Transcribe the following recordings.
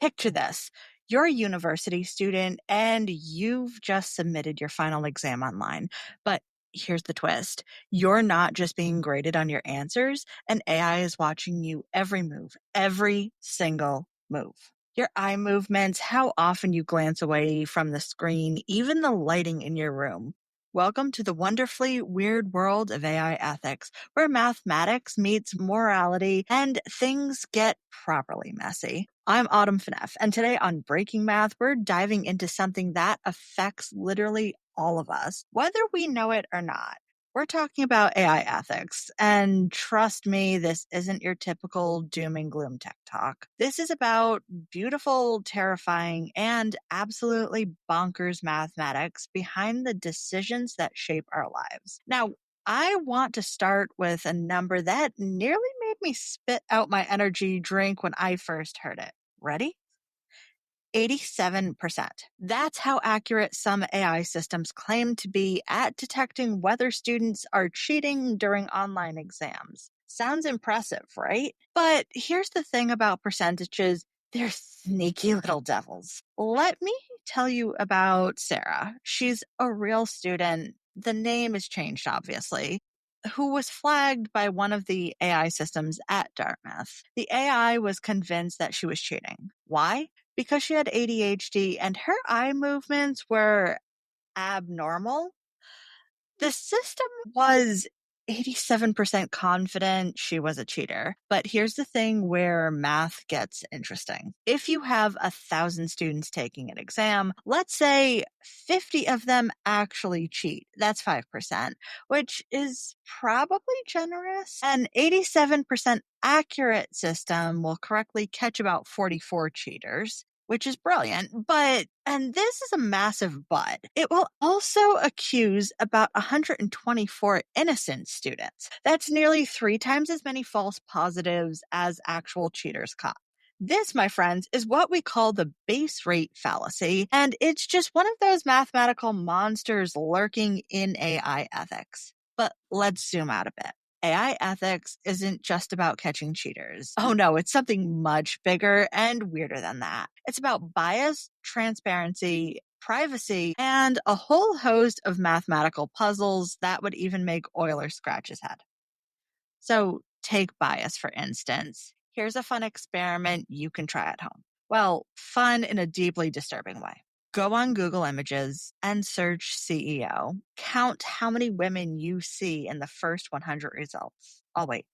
Picture this. You're a university student and you've just submitted your final exam online. But here's the twist. You're not just being graded on your answers, and AI is watching you every move, every single move. Your eye movements, how often you glance away from the screen, even the lighting in your room. Welcome to the wonderfully weird world of AI ethics, where mathematics meets morality and things get properly messy. I'm Autumn Fneff, and today on Breaking Math, we're diving into something that affects literally all of us, whether we know it or not. We're talking about AI ethics, and trust me, this isn't your typical doom and gloom tech talk. This is about beautiful, terrifying, and absolutely bonkers mathematics behind the decisions that shape our lives. Now, I want to start with a number that nearly made me spit out my energy drink when I first heard it. Ready? 87%. That's how accurate some AI systems claim to be at detecting whether students are cheating during online exams. Sounds impressive, right? But here's the thing about percentages. They're sneaky little devils. Let me tell you about Sarah. She's a real student. The name is changed, obviously, who was flagged by one of the AI systems at Dartmouth. The AI was convinced that she was cheating. Why? Because she had ADHD and her eye movements were abnormal. The system was 87% confident she was a cheater. But here's the thing where math gets interesting. If you have 1,000 students taking an exam, let's say 50 of them actually cheat. That's 5%, which is probably generous. An 87% accurate system will correctly catch about 44 cheaters, which is brilliant. But, and this is a massive but, it will also accuse about 124 innocent students. That's nearly 3 times as many false positives as actual cheaters caught. This, my friends, is what we call the base rate fallacy, and it's just one of those mathematical monsters lurking in AI ethics. But let's zoom out a bit. AI ethics isn't just about catching cheaters. Oh no, it's something much bigger and weirder than that. It's about bias, transparency, privacy, and a whole host of mathematical puzzles that would even make Euler scratch his head. So take bias, for instance. Here's a fun experiment you can try at home. Well, fun in a deeply disturbing way. Go on Google Images and search CEO. Count how many women you see in the first 100 results. Oh, wait.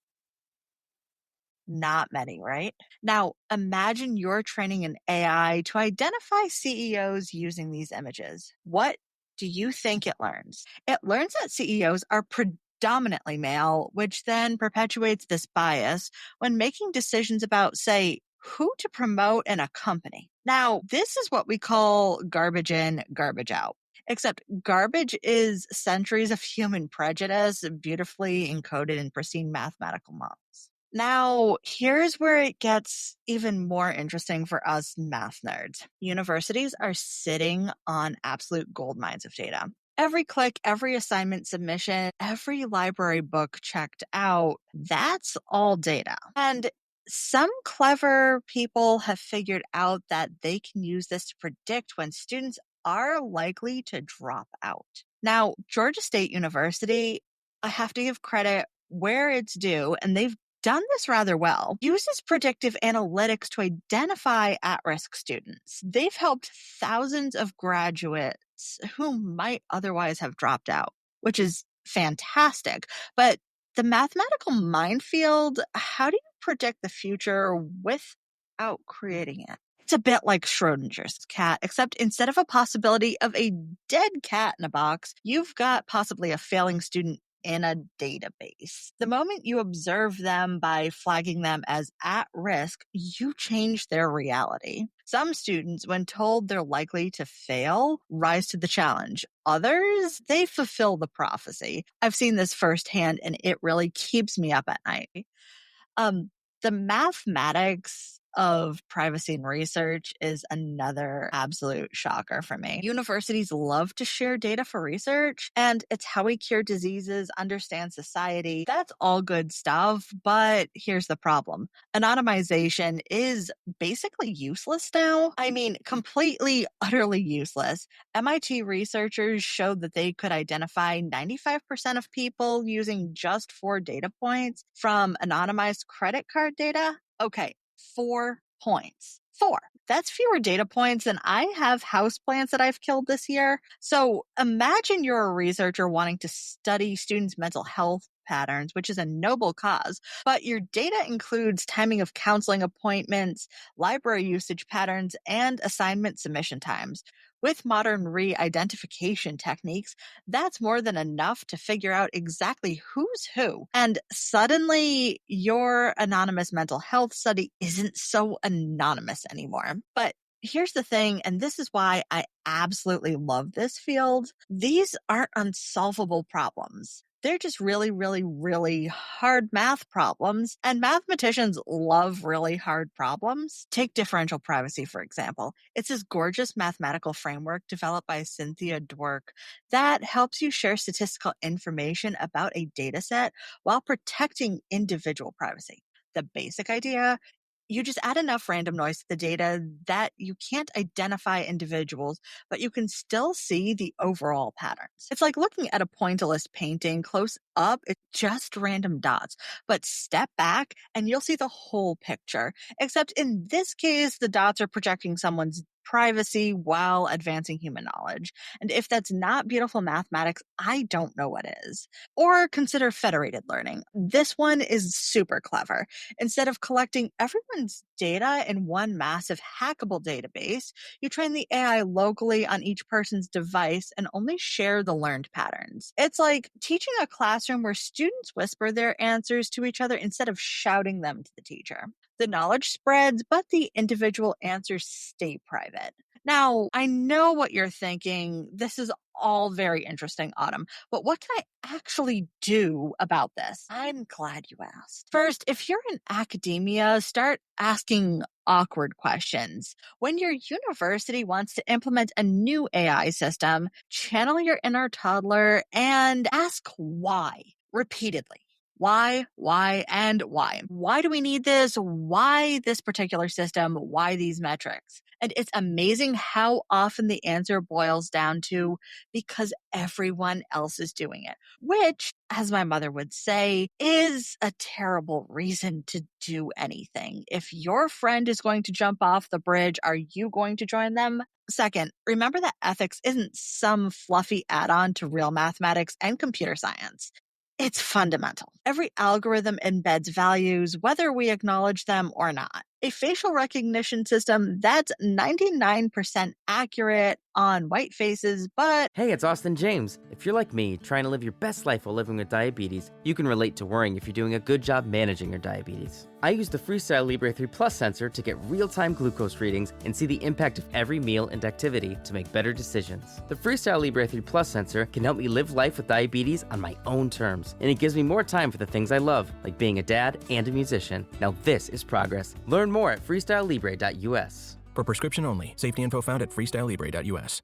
Not many, right? Now, imagine you're training an AI to identify CEOs using these images. What do you think it learns? It learns that CEOs are predominantly male, which then perpetuates this bias when making decisions about, say, who to promote in a company. Now, this is what we call garbage in, garbage out. Except garbage is centuries of human prejudice beautifully encoded in pristine mathematical models. Now, here's where it gets even more interesting for us math nerds. Universities are sitting on absolute gold mines of data. Every click, every assignment submission, every library book checked out, that's all data. And some clever people have figured out that they can use this to predict when students are likely to drop out. Now, Georgia State University, I have to give credit where it's due, and they've done this rather well, uses predictive analytics to identify at-risk students. They've helped thousands of graduates who might otherwise have dropped out, which is fantastic. But the mathematical minefield, how do you predict the future without creating it? It's a bit like Schrodinger's cat, except instead of a possibility of a dead cat in a box, you've got possibly a failing student in a database. The moment you observe them by flagging them as at risk, you change their reality. Some students, when told they're likely to fail, rise to the challenge. Others, they fulfill the prophecy. I've seen this firsthand, and it really keeps me up at night. The mathematics of privacy in research is another absolute shocker for me. Universities love to share data for research, and it's how we cure diseases, understand society. That's all good stuff, but here's the problem. Anonymization is basically useless now. I mean, completely, utterly useless. MIT researchers showed that they could identify 95% of people using just 4 data points from anonymized credit card data. Okay, 4 points. 4. That's fewer data points than I have houseplants that I've killed this year. So imagine you're a researcher wanting to study students' mental health patterns, which is a noble cause, but your data includes timing of counseling appointments, library usage patterns, and assignment submission times. With modern re-identification techniques, that's more than enough to figure out exactly who's who. And suddenly, your anonymous mental health study isn't so anonymous anymore. But here's the thing, and this is why I absolutely love this field. These aren't unsolvable problems. They're just really, really, really hard math problems. And mathematicians love really hard problems. Take differential privacy, for example. It's this gorgeous mathematical framework developed by Cynthia Dwork that helps you share statistical information about a data set while protecting individual privacy. The basic idea, you just add enough random noise to the data that you can't identify individuals, but you can still see the overall patterns. It's like looking at a pointillist painting close up, it's just random dots, but step back and you'll see the whole picture. Except in this case, the dots are projecting someone's privacy while advancing human knowledge. And if that's not beautiful mathematics, I don't know what is. Or consider federated learning. This one is super clever. Instead of collecting everyone's data in one massive hackable database, you train the AI locally on each person's device and only share the learned patterns. It's like teaching a classroom where students whisper their answers to each other instead of shouting them to the teacher. The knowledge spreads, but the individual answers stay private. Now, I know what you're thinking. This is all very interesting, Autumn, but what can I actually do about this? I'm glad you asked. First, if you're in academia, start asking awkward questions. When your university wants to implement a new AI system, channel your inner toddler and ask why repeatedly. Why, and why? Why do we need this? Why this particular system? Why these metrics? And it's amazing how often the answer boils down to because everyone else is doing it, which, as my mother would say, is a terrible reason to do anything. If your friend is going to jump off the bridge, are you going to join them? Second, remember that ethics isn't some fluffy add-on to real mathematics and computer science. It's fundamental. Every algorithm embeds values, whether we acknowledge them or not. A facial recognition system that's 99% accurate on white faces, but Hey, it's Austin James. If you're like me, trying to live your best life while living with diabetes, you can relate to worrying if you're doing a good job managing your diabetes. I use the Freestyle Libre 3 Plus sensor to get real-time glucose readings and see the impact of every meal and activity to make better decisions. The Freestyle Libre 3 Plus sensor can help me live life with diabetes on my own terms, and it gives me more time for the things I love, like being a dad and a musician. Now this is progress. Learn more at freestylelibre.us. For prescription only. Safety info found at freestylelibre.us.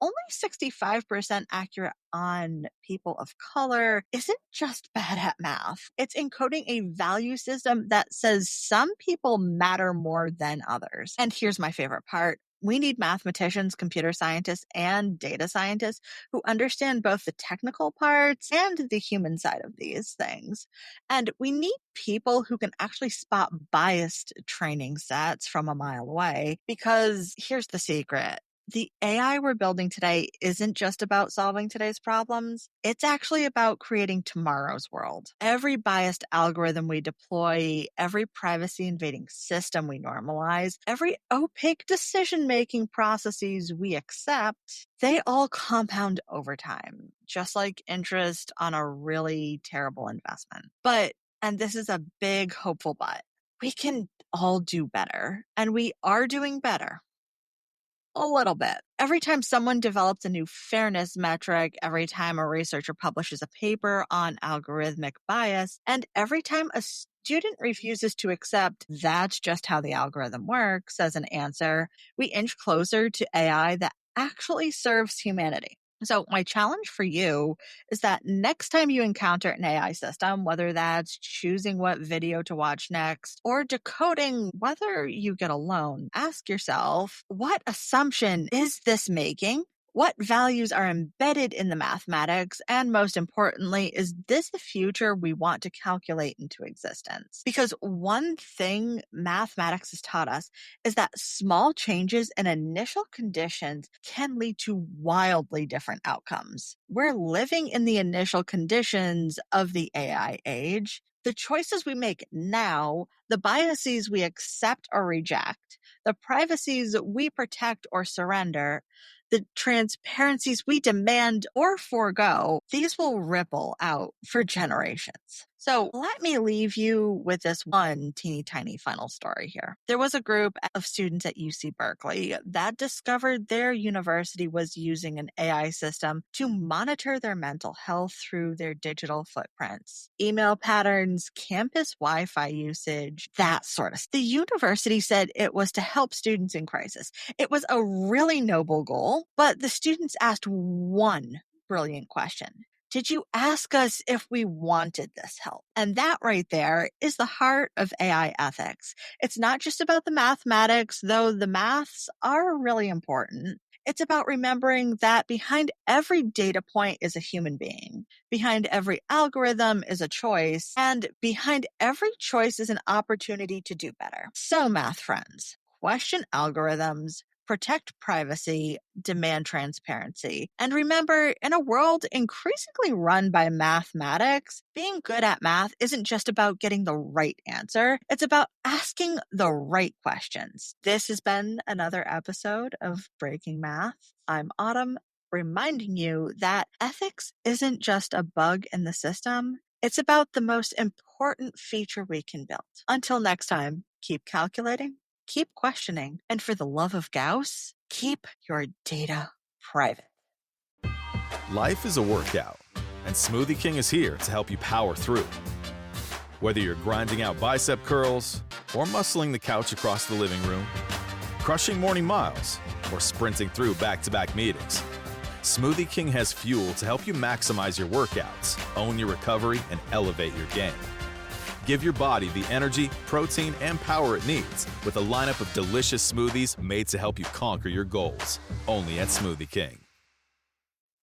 only 65% accurate on people of color isn't just bad at math. It's encoding a value system that says some people matter more than others. And here's my favorite part. We need mathematicians, computer scientists, and data scientists who understand both the technical parts and the human side of these things. And we need people who can actually spot biased training sets from a mile away, because here's the secret. The AI we're building today isn't just about solving today's problems. It's actually about creating tomorrow's world. Every biased algorithm we deploy, every privacy invading system we normalize, every opaque decision-making processes we accept, they all compound over time, just like interest on a really terrible investment. But, and this is a big hopeful but, we can all do better, and we are doing better. A little bit. Every time someone develops a new fairness metric, every time a researcher publishes a paper on algorithmic bias, and every time a student refuses to accept that's just how the algorithm works as an answer, we inch closer to AI that actually serves humanity. So, my challenge for you is that next time you encounter an AI system, whether that's choosing what video to watch next or decoding whether you get a loan, ask yourself, what assumption is this making? What values are embedded in the mathematics? And most importantly, is this the future we want to calculate into existence? Because one thing mathematics has taught us is that small changes in initial conditions can lead to wildly different outcomes. We're living in the initial conditions of the AI age. The choices we make now, the biases we accept or reject, the privacies we protect or surrender, the transparencies we demand or forego, these will ripple out for generations. So let me leave you with this one teeny tiny final story here. There was a group of students at UC Berkeley that discovered their university was using an AI system to monitor their mental health through their digital footprints, email patterns, campus Wi-Fi usage, that sort of stuff. The university said it was to help students in crisis. It was a really noble goal, but the students asked one brilliant question. Did you ask us if we wanted this help? And that right there is the heart of AI ethics. It's not just about the mathematics, though the maths are really important. It's about remembering that behind every data point is a human being. Behind every algorithm is a choice, and behind every choice is an opportunity to do better. So, math friends, question algorithms, protect privacy, demand transparency. And remember, in a world increasingly run by mathematics, being good at math isn't just about getting the right answer, it's about asking the right questions. This has been another episode of Breaking Math. I'm Autumn, reminding you that ethics isn't just a bug in the system, it's about the most important feature we can build. Until next time, keep calculating, keep questioning, and for the love of Gauss, keep your data private. Life is a workout, and Smoothie King is here to help you power through. Whether you're grinding out bicep curls or muscling the couch across the living room, crushing morning miles, or sprinting through back-to-back meetings, Smoothie King has fuel to help you maximize your workouts, own your recovery, and elevate your game. Give your body the energy, protein, and power it needs with a lineup of delicious smoothies made to help you conquer your goals. Only at Smoothie King.